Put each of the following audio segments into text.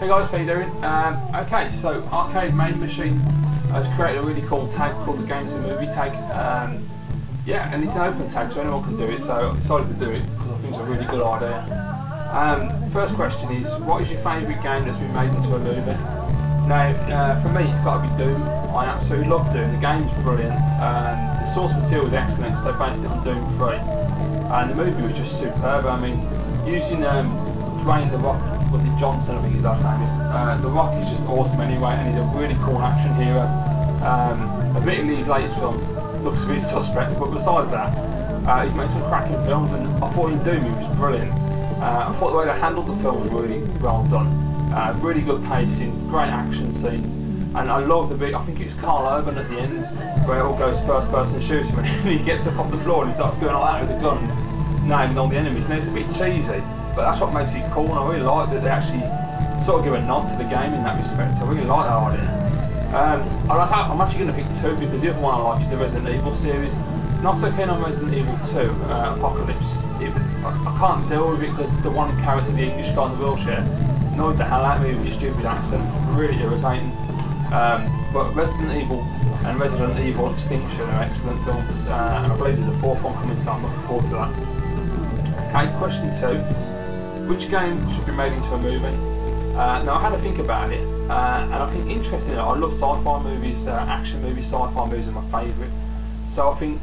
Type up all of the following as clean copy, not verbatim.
Hey guys, how you doing? Okay, so ArcadeMmeMachine has created a really cool tag called the Games and Movie tag. Yeah, and it's an open tag, so anyone can do it. So I decided to do it because I think it's a really good idea. First question is, what is your favourite game that's been made into a movie? Now, for me, it's got to be Doom. I absolutely love Doom. The game's brilliant. The source material is excellent, so they based it on Doom 3. And the movie was just superb. I mean, using Dwayne The Rock, was it Johnson, I think his last name is. The Rock is just awesome anyway, and he's a really cool action hero. Admittedly, his latest film looks a bit suspect, but besides that, he's made some cracking films, and I thought in Doom he was brilliant. I thought the way they handled the film was really well done. Really good pacing, great action scenes, and I love the bit, I think it's Carl Urban at the end, where it all goes first person shooting, and he gets up off the floor and he starts going like that with a gun, nailing all the enemies. And it's a bit cheesy, but that's what makes it cool, and I really like that they actually sort of give a nod to the game in that respect. I really like that idea. I'm actually going to pick two, because the other one I like is the Resident Evil series. Not so keen on Resident Evil 2, Apocalypse. I can't deal with it because the one character, the English guy in the wheelchair, annoyed the hell out of me with his stupid accent, really irritating. But Resident Evil and Resident Evil Extinction are excellent films, and I believe there's a fourth one coming, so I'm looking forward to that. Okay, question 2. Which game should be made into a movie? Now I had to think about it, and I think interestingly, I love sci-fi movies, action movies, sci-fi movies are my favourite. So I think,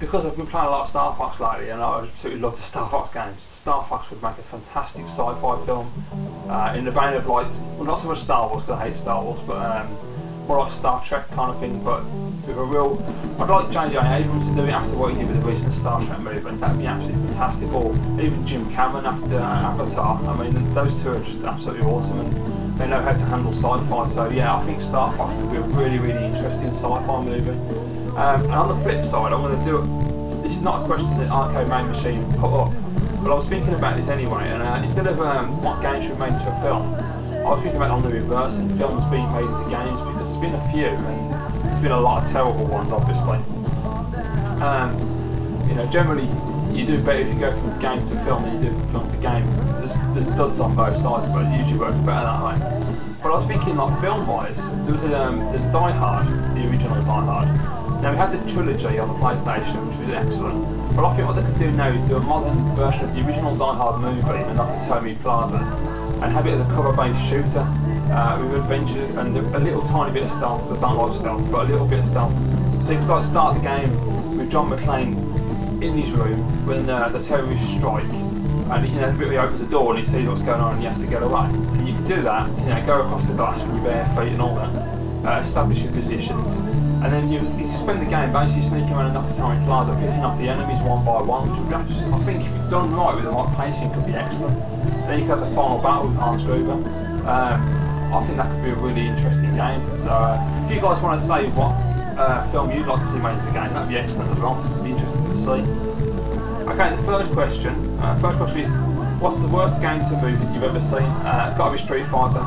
because I've been playing a lot of Star Fox lately, and I absolutely love the Star Fox games, Star Fox would make a fantastic sci-fi film, in the vein of like, well, not so much Star Wars, because I hate Star Wars, but more like Star Trek kind of thing, but with a real, I'd like J.J. Abrams to do it after what he did with the recent Star Trek movie, and that would be absolutely fantastic, or even Jim Cameron after Avatar. I mean, those two are just absolutely awesome, and they know how to handle sci-fi, so yeah, I think Star Fox could be a really, really interesting sci-fi movie. And on the flip side, I'm going to do it. This is not a question that ArcadeMmeMachine put up, but I was thinking about this anyway. And instead of what games should be made into a film, I was thinking about on the reverse, and films being made into games, because there's been a few, and there's been a lot of terrible ones, obviously. You know, generally you do better if you go from game to film than you do from film to game. There's duds on both sides, but it usually works better that way. But I was thinking, like film-wise, there's Die Hard, the original Die Hard. Now we had the trilogy on the PlayStation, which was excellent, but I think what they could do now is do a modern version of the original Die Hard movie in Nakatomi Plaza, and have it as a cover-based shooter, with adventure and a little tiny bit of stealth. I don't like stealth, but a little bit of stealth. So you could like start the game with John McClane in his room when the terrorists strike, and you know, the bit where he opens the door and he sees what's going on and he has to get away. And you can do that, you know, go across the glass with your bare feet and all that. Establish your positions, and then you spend the game basically sneaking around Nakatomi Plaza, picking off the enemies one by one, which would be actually, I think if you've done right with the right pacing, could be excellent. Then you could have the final battle with Hans Gruber. I think that could be a really interesting game. So if you guys want to say what film you'd like to see made into a game, that'd be excellent as well. So it'd be interesting to see. Okay, the third question is, what's the worst game to movie that you've ever seen? It's got to be Street Fighter.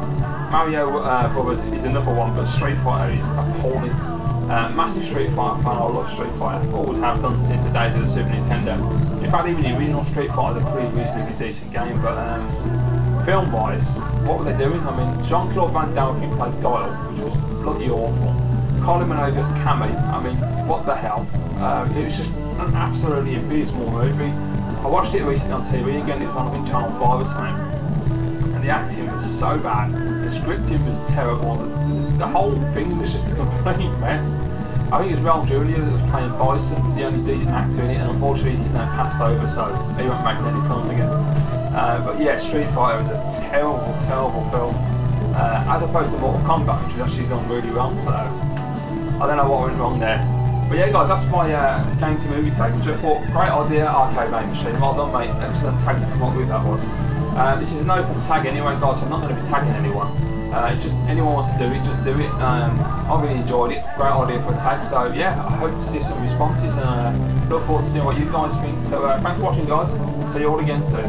Mario Brothers is another one, but Street Fighter is appalling. Massive Street Fighter fan, I love Street Fighter. Always have done since the days of the Super Nintendo. In fact, even the original Street Fighter is a pretty reasonably decent game, but film-wise, what were they doing? I mean, Jean-Claude Van Damme played Guile, which was bloody awful. Kylie Minogue's Cammy, I mean, what the hell? It was just an absolutely abysmal movie. I watched it recently on TV again, it was on, I think, Channel 5 or something. And the acting was so bad, the scripting was terrible, the whole thing was just a complete mess. I think it's Raul Julia that was playing Bison, was the only decent actor in it, and unfortunately he's now passed over, so he won't make any films again. But yeah, Street Fighter was a terrible, terrible film, as opposed to Mortal Kombat, which was actually done really well, so I don't know what went wrong there. But yeah guys, that's my game to movie tag, which I thought, great idea, ArcadeMmeMachine, well done mate, excellent tag to come up with that was. This is an open tag anyway guys, so I'm not going to be tagging anyone. It's just, anyone wants to do it, just do it. I really enjoyed it, great idea for a tag, so yeah, I hope to see some responses, and look forward to seeing what you guys think. So thanks for watching guys, see you all again soon.